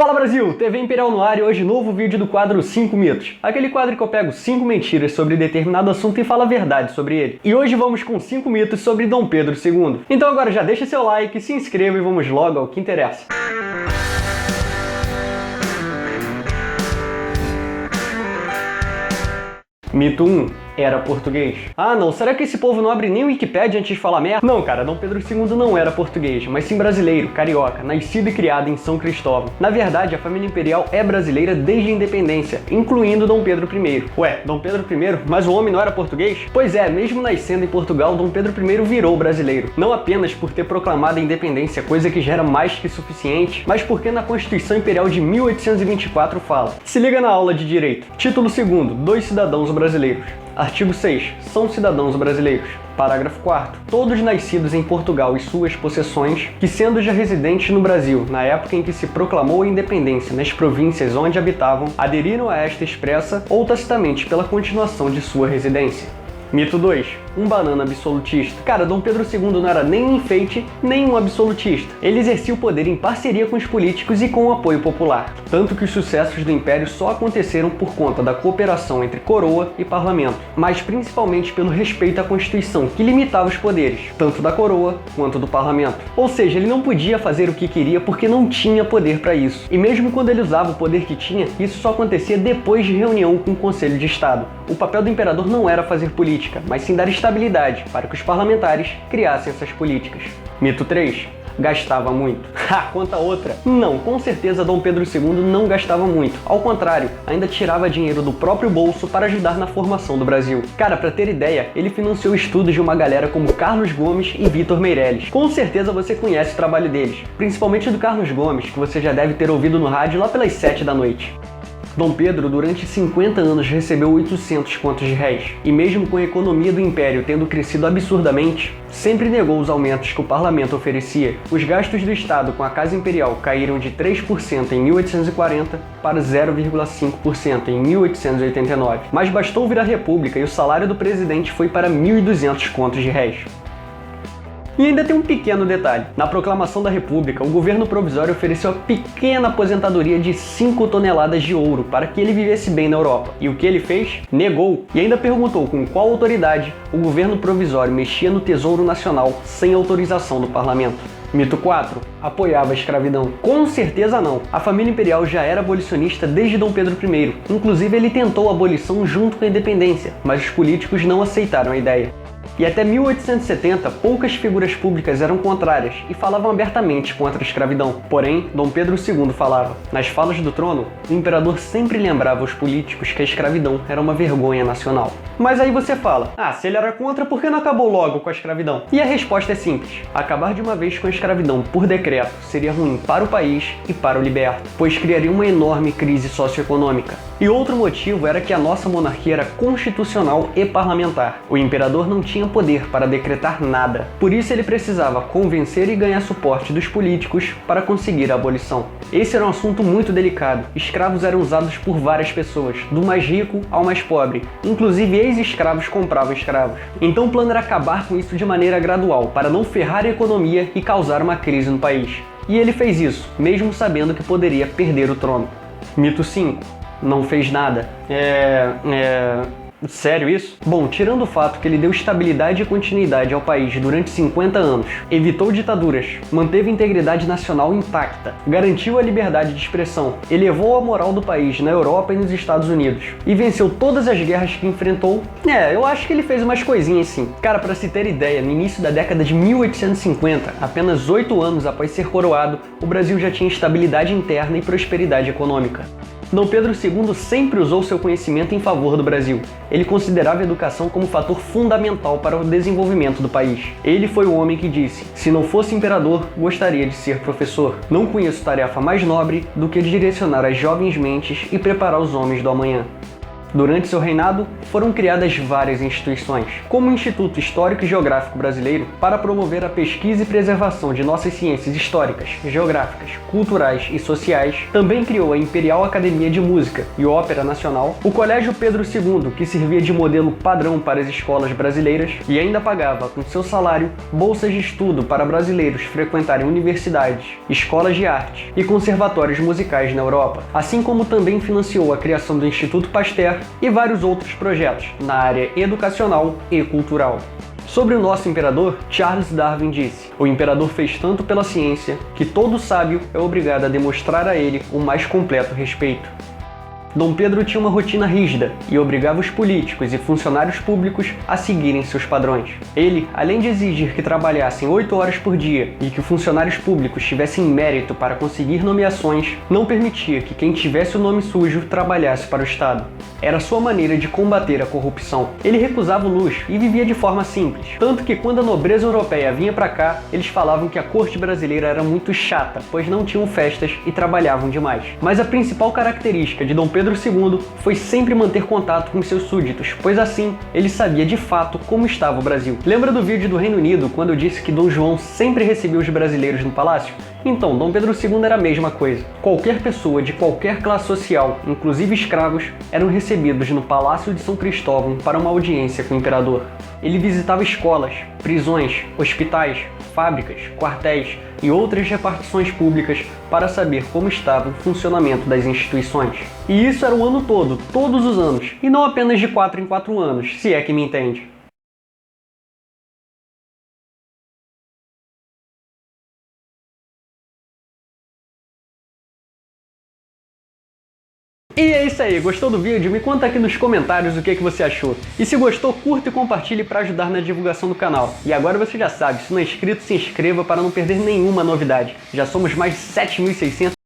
Fala Brasil, TV Imperial no ar e hoje novo vídeo do quadro 5 mitos. Aquele quadro que eu pego 5 mentiras sobre determinado assunto e falo a verdade sobre ele. E hoje vamos com 5 mitos sobre Dom Pedro II. Então agora já deixa seu like, se inscreva e vamos logo ao que interessa. Mito 1. Era português. Ah não, será que esse povo não abre nem o Wikipedia antes de falar merda? Não cara, Dom Pedro II não era português, mas sim brasileiro, carioca, nascido e criado em São Cristóvão. Na verdade, a família imperial é brasileira desde a independência, incluindo Dom Pedro I. Ué, Dom Pedro I? Mas o homem não era português? Pois é, mesmo nascendo em Portugal, Dom Pedro I virou brasileiro. Não apenas por ter proclamado a independência, coisa que já era mais que suficiente, mas porque na Constituição Imperial de 1824 fala. Se liga na aula de Direito. Título 2º, dos cidadãos brasileiros. Artigo 6. São cidadãos brasileiros. Parágrafo 4º. Todos nascidos em Portugal e suas possessões, que sendo já residentes no Brasil, na época em que se proclamou a independência nas províncias onde habitavam, aderiram a esta expressa ou tacitamente pela continuação de sua residência. Mito 2. Um banana absolutista. Cara, Dom Pedro II não era nem um enfeite, nem um absolutista. Ele exercia o poder em parceria com os políticos e com o apoio popular. Tanto que os sucessos do Império só aconteceram por conta da cooperação entre coroa e parlamento, mas principalmente pelo respeito à Constituição, que limitava os poderes, tanto da coroa quanto do parlamento. Ou seja, ele não podia fazer o que queria porque não tinha poder para isso. E mesmo quando ele usava o poder que tinha, isso só acontecia depois de reunião com o Conselho de Estado. O papel do imperador não era fazer política, mas sim dar estabilidade para que os parlamentares criassem essas políticas. Mito 3. Gastava muito. Conta outra. Não, com certeza Dom Pedro II não gastava muito. Ao contrário, ainda tirava dinheiro do próprio bolso para ajudar na formação do Brasil. Cara, pra ter ideia, ele financiou estudos de uma galera como Carlos Gomes e Vitor Meirelles. Com certeza você conhece o trabalho deles, principalmente do Carlos Gomes, que você já deve ter ouvido no rádio lá pelas 7 da noite. Dom Pedro, durante 50 anos, recebeu 800 contos de réis, e mesmo com a economia do Império tendo crescido absurdamente, sempre negou os aumentos que o parlamento oferecia. Os gastos do Estado com a Casa Imperial caíram de 3% em 1840 para 0,5% em 1889. Mas bastou virar república e o salário do presidente foi para 1.200 contos de réis. E ainda tem um pequeno detalhe. Na proclamação da República, o governo provisório ofereceu a pequena aposentadoria de 5 toneladas de ouro para que ele vivesse bem na Europa. E o que ele fez? Negou. E ainda perguntou com qual autoridade o governo provisório mexia no Tesouro Nacional sem autorização do parlamento. Mito 4. Apoiava a escravidão. Com certeza não. A família imperial já era abolicionista desde Dom Pedro I. Inclusive ele tentou a abolição junto com a independência, mas os políticos não aceitaram a ideia. E até 1870, poucas figuras públicas eram contrárias e falavam abertamente contra a escravidão. Porém, Dom Pedro II falava. Nas falas do trono, o imperador sempre lembrava aos políticos que a escravidão era uma vergonha nacional. Mas aí você fala, se ele era contra, por que não acabou logo com a escravidão? E a resposta é simples. Acabar de uma vez com a escravidão por decreto seria ruim para o país e para o liberto, pois criaria uma enorme crise socioeconômica. E outro motivo era que a nossa monarquia era constitucional e parlamentar. O imperador não tinha poder para decretar nada. Por isso ele precisava convencer e ganhar suporte dos políticos para conseguir a abolição. Esse era um assunto muito delicado. Escravos eram usados por várias pessoas, do mais rico ao mais pobre. Inclusive ex-escravos compravam escravos. Então o plano era acabar com isso de maneira gradual, para não ferrar a economia e causar uma crise no país. E ele fez isso, mesmo sabendo que poderia perder o trono. Mito 5. Não fez nada. Sério isso? Bom, tirando o fato que ele deu estabilidade e continuidade ao país durante 50 anos, evitou ditaduras, manteve a integridade nacional intacta, garantiu a liberdade de expressão, elevou a moral do país na Europa e nos Estados Unidos, e venceu todas as guerras que enfrentou, eu acho que ele fez umas coisinhas sim. Cara, pra se ter ideia, no início da década de 1850, apenas 8 anos após ser coroado, o Brasil já tinha estabilidade interna e prosperidade econômica. Dom Pedro II sempre usou seu conhecimento em favor do Brasil. Ele considerava a educação como fator fundamental para o desenvolvimento do país. Ele foi o homem que disse, se não fosse imperador, gostaria de ser professor. Não conheço tarefa mais nobre do que direcionar as jovens mentes e preparar os homens do amanhã. Durante seu reinado, foram criadas várias instituições, como o Instituto Histórico e Geográfico Brasileiro, para promover a pesquisa e preservação de nossas ciências históricas, geográficas, culturais e sociais. Também criou a Imperial Academia de Música e Ópera Nacional, o Colégio Pedro II, que servia de modelo padrão para as escolas brasileiras, e ainda pagava, com seu salário, bolsas de estudo para brasileiros frequentarem universidades, escolas de arte e conservatórios musicais na Europa, assim como também financiou a criação do Instituto Pasteur e vários outros projetos na área educacional e cultural. Sobre o nosso imperador, Charles Darwin disse: "O imperador fez tanto pela ciência que todo sábio é obrigado a demonstrar a ele o mais completo respeito." Dom Pedro tinha uma rotina rígida e obrigava os políticos e funcionários públicos a seguirem seus padrões. Ele, além de exigir que trabalhassem 8 horas por dia e que funcionários públicos tivessem mérito para conseguir nomeações, não permitia que quem tivesse o nome sujo trabalhasse para o Estado. Era sua maneira de combater a corrupção. Ele recusava o luxo e vivia de forma simples, tanto que quando a nobreza europeia vinha para cá, eles falavam que a corte brasileira era muito chata, pois não tinham festas e trabalhavam demais. Mas a principal característica de Dom Pedro II foi sempre manter contato com seus súditos, pois assim ele sabia de fato como estava o Brasil. Lembra do vídeo do Reino Unido quando eu disse que Dom João sempre recebia os brasileiros no palácio? Então, Dom Pedro II era a mesma coisa. Qualquer pessoa de qualquer classe social, inclusive escravos, eram recebidos no Palácio de São Cristóvão para uma audiência com o imperador. Ele visitava escolas, prisões, hospitais, fábricas, quartéis e outras repartições públicas para saber como estava o funcionamento das instituições. E isso era o ano todo, todos os anos, e não apenas de 4 em 4 anos, se é que me entende. E é isso aí, gostou do vídeo? Me conta aqui nos comentários o que você achou. E se gostou, curta e compartilhe para ajudar na divulgação do canal. E agora você já sabe, se não é inscrito, se inscreva para não perder nenhuma novidade. Já somos mais de 7.600